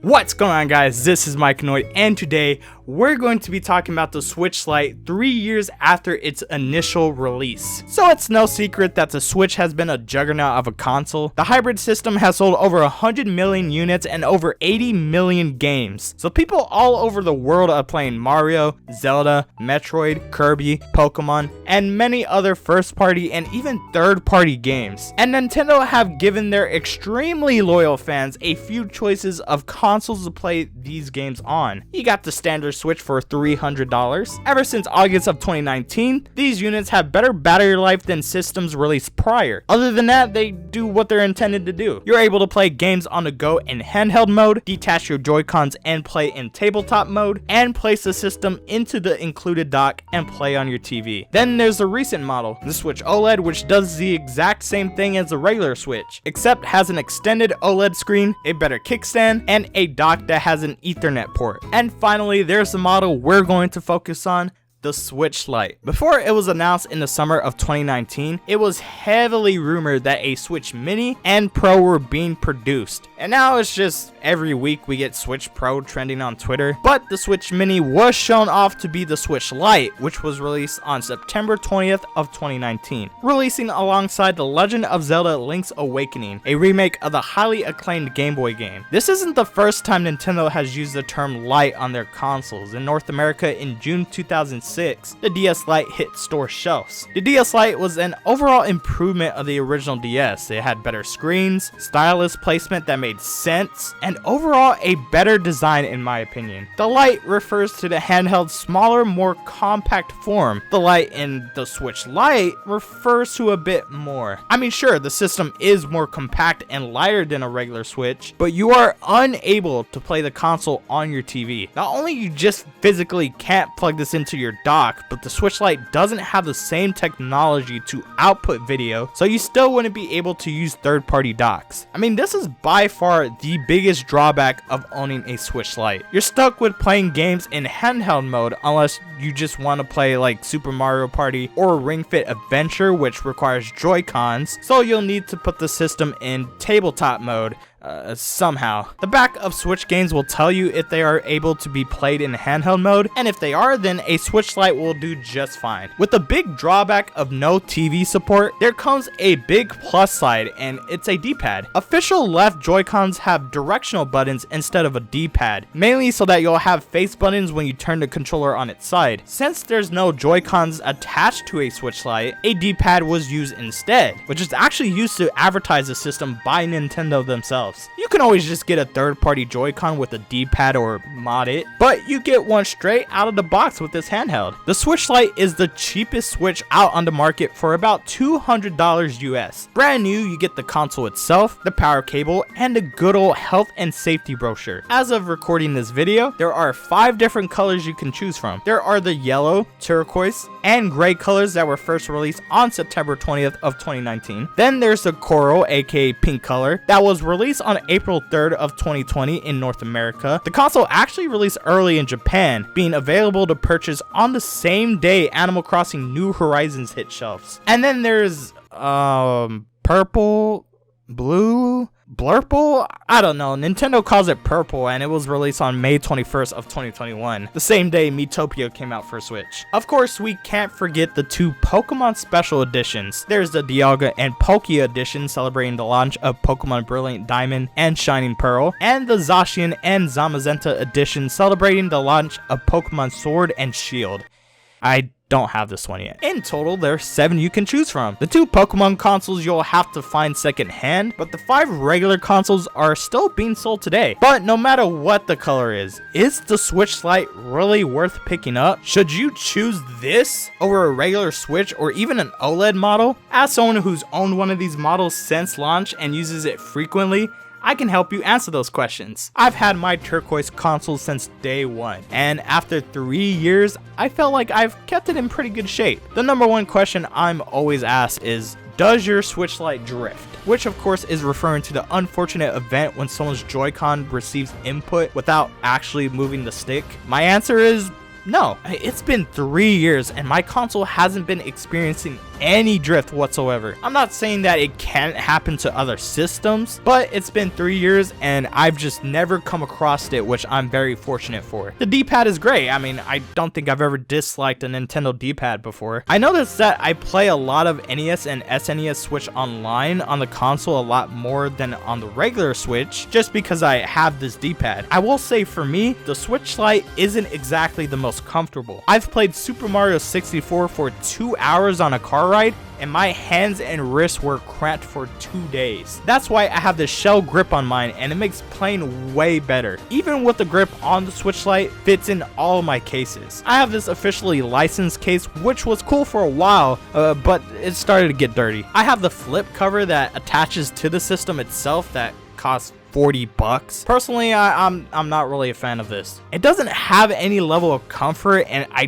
What's going on, guys? This is Mikeinoid, and today we're going to be talking about the Switch Lite 3 years after its initial release. So it's no secret that the Switch has been a juggernaut of a console. The hybrid system has sold over 100 million units and over 80 million games. So people all over the world are playing Mario, Zelda, Metroid, Kirby, Pokemon, and many other first-party and even third-party games. And Nintendo have given their extremely loyal fans a few choices of consoles to play these games on. You got the standard Switch for $300. Ever since August of 2019, these units have better battery life than systems released prior. Other than that, they do what they're intended to do. You're able to play games on the go in handheld mode, detach your Joy-Cons and play in tabletop mode, and place the system into the included dock and play on your TV. Then there's the recent model, the Switch OLED, which does the exact same thing as the regular Switch, except has an extended OLED screen, a better kickstand, and a dock that has an Ethernet port. And finally, there's the model we're going to focus on, the Switch Lite. Before it was announced in the summer of 2019, it was heavily rumored that a Switch Mini and Pro were being produced. And now it's just every week we get Switch Pro trending on Twitter. But the Switch Mini was shown off to be the Switch Lite, which was released on September 20th of 2019, releasing alongside The Legend of Zelda Link's Awakening, a remake of the highly acclaimed Game Boy game. This isn't the first time Nintendo has used the term Lite on their consoles. In North America in June 2006, the DS Lite hit store shelves. The DS Lite was an overall improvement of the original DS. It had better screens, stylus placement that made sense, and overall a better design in my opinion. The Lite refers to the handheld's smaller, more compact form. The Lite in the Switch Lite refers to a bit more. I mean, sure, the system is more compact and lighter than a regular Switch, but you are unable to play the console on your TV. Not only you just physically can't plug this into your dock, but the Switch Lite doesn't have the same technology to output video, so you still wouldn't be able to use third-party docks. I mean, this is by far the biggest drawback of owning a Switch Lite. You're stuck with playing games in handheld mode unless you just want to play like Super Mario Party or Ring Fit Adventure, which requires Joy-Cons, so you'll need to put the system in tabletop mode. Somehow. The back of Switch games will tell you if they are able to be played in handheld mode, and if they are, then a Switch Lite will do just fine. With the big drawback of no TV support, there comes a big plus side, and it's a D-pad. Official left Joy-Cons have directional buttons instead of a D-pad, mainly so that you'll have face buttons when you turn the controller on its side. Since there's no Joy-Cons attached to a Switch Lite, a D-pad was used instead, which is actually used to advertise the system by Nintendo themselves. You can always just get a third-party Joy-Con with a D-pad or mod it, but you get one straight out of the box with this handheld. The Switch Lite is the cheapest Switch out on the market for about $200 US. Brand new, you get the console itself, the power cable, and the good old health and safety brochure. As of recording this video, there are 5 different colors you can choose from. There are the yellow, turquoise, and gray colors that were first released on September 20th of 2019. Then there's the coral, aka pink color, that was released on April 3rd of 2020 in North America. The console actually released early in Japan, being available to purchase on the same day Animal Crossing New Horizons hit shelves. And then there's purple, blue, blurple? I don't know. Nintendo calls it purple, and it was released on May 21st of 2021, the same day Miitopia came out for Switch. Of course, we can't forget the 2 Pokemon Special Editions. There's the Dialga and Palkia Edition celebrating the launch of Pokemon Brilliant Diamond and Shining Pearl, and the Zacian and Zamazenta Edition celebrating the launch of Pokemon Sword and Shield. I don't have this one yet. In total, there's 7 you can choose from. The 2 Pokemon consoles you'll have to find second hand, but the 5 regular consoles are still being sold today. But no matter what the color is the Switch Lite really worth picking up? Should you choose this over a regular Switch or even an OLED model? As someone who's owned one of these models since launch and uses it frequently, I can help you answer those questions. I've had my turquoise console since day one, and after 3 years, I felt like I've kept it in pretty good shape. The number one question I'm always asked is, does your Switch Lite drift? Which of course is referring to the unfortunate event when someone's Joy-Con receives input without actually moving the stick. My answer is no. It's been 3 years and my console hasn't been experiencing any drift whatsoever. I'm not saying that it can't happen to other systems, but it's been 3 years and I've just never come across it, which I'm very fortunate for. The D-pad is great. I mean, I don't think I've ever disliked a Nintendo D-pad before. I noticed that I play a lot of NES and SNES Switch online on the console a lot more than on the regular Switch, just because I have this D-pad. I will say for me, the Switch Lite isn't exactly the most comfortable. I've played Super Mario 64 for 2 hours on a car ride, and my hands and wrists were cramped for 2 days. That's why I have the shell grip on mine, and it makes playing way better. Even with the grip on the Switch Lite, fits in all my cases. I have this officially licensed case, which was cool for a while, but it started to get dirty. I have the flip cover that attaches to the system itself that costs $40. Personally, I'm not really a fan of this. It doesn't have any level of comfort, and I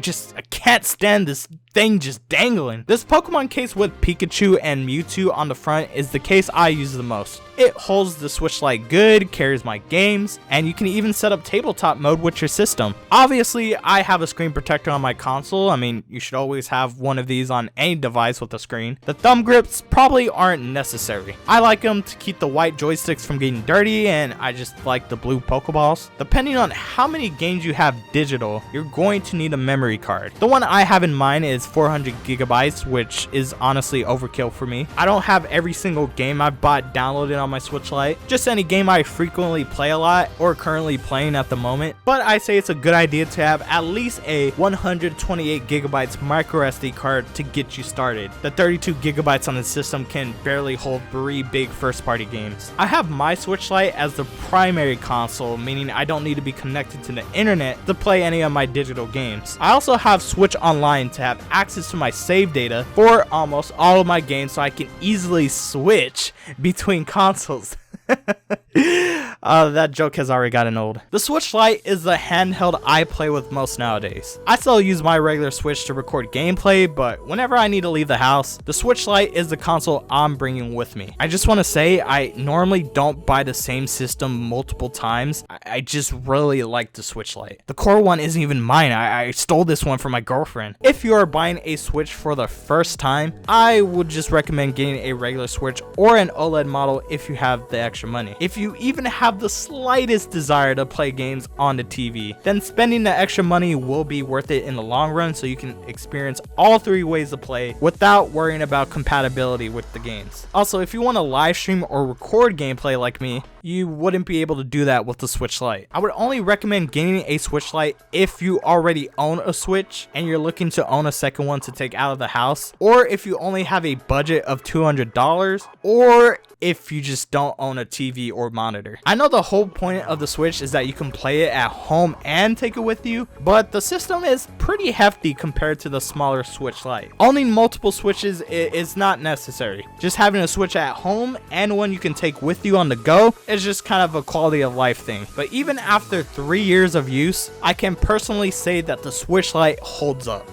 can't stand this thing just dangling. This Pokemon case with Pikachu and Mewtwo on the front is the case I use the most. It holds the Switch Lite good, carries my games, and you can even set up tabletop mode with your system. Obviously, I have a screen protector on my console. I mean, you should always have one of these on any device with a screen. The thumb grips probably aren't necessary. I like them to keep the white joysticks from getting dirty, and I just like the blue Pokeballs. Depending on how many games you have digital, you're going to need a memory card. The one I have in mind is 400 gigabytes, which is honestly overkill for me. I don't have every single game I've bought downloaded on my Switch Lite, just any game I frequently play a lot or currently playing at the moment. But I say it's a good idea to have at least a 128 gigabytes micro SD card to get you started. The 32 gigabytes on the system can barely hold 3 big first party games. I have my Switch Lite as the primary console, meaning I don't need to be connected to the internet to play any of my digital games. I also have Switch Online to have access to my save data for almost all of my games, so I can easily switch between consoles. That joke has already gotten old. The Switch Lite is the handheld I play with most nowadays. I still use my regular Switch to record gameplay, but whenever I need to leave the house, the Switch Lite is the console I'm bringing with me. I just want to say I normally don't buy the same system multiple times. I just really like the Switch Lite. The core one isn't even mine. I stole this one from my girlfriend. If you are buying a Switch for the first time, I would just recommend getting a regular Switch or an OLED model if you have the extra money. If you even have the slightest desire to play games on the TV, then spending the extra money will be worth it in the long run, so you can experience all 3 ways to play without worrying about compatibility with the games. Also, if you want to live stream or record gameplay like me, you wouldn't be able to do that with the Switch Lite. I would only recommend getting a Switch Lite if you already own a Switch and you're looking to own a second one to take out of the house, or if you only have a budget of $200, or if you just don't own a TV or monitor. I know the whole point of the Switch is that you can play it at home and take it with you, but the system is pretty hefty compared to the smaller Switch Lite. Owning multiple Switches is not necessary. Just having a Switch at home and one you can take with you on the go is just kind of a quality of life thing. But even after 3 years of use, I can personally say that the Switch Lite holds up.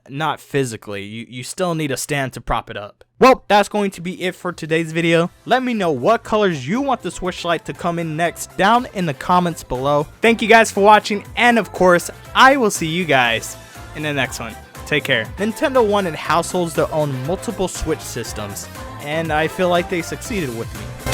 Not physically, you still need a stand to prop it up. Well, that's going to be it for today's video. Let me know what colors you want the Switch Lite to come in next down in the comments below. Thank you guys for watching, and of course, I will see you guys in the next one. Take care. Nintendo wanted households to own multiple Switch systems, and I feel like they succeeded with me.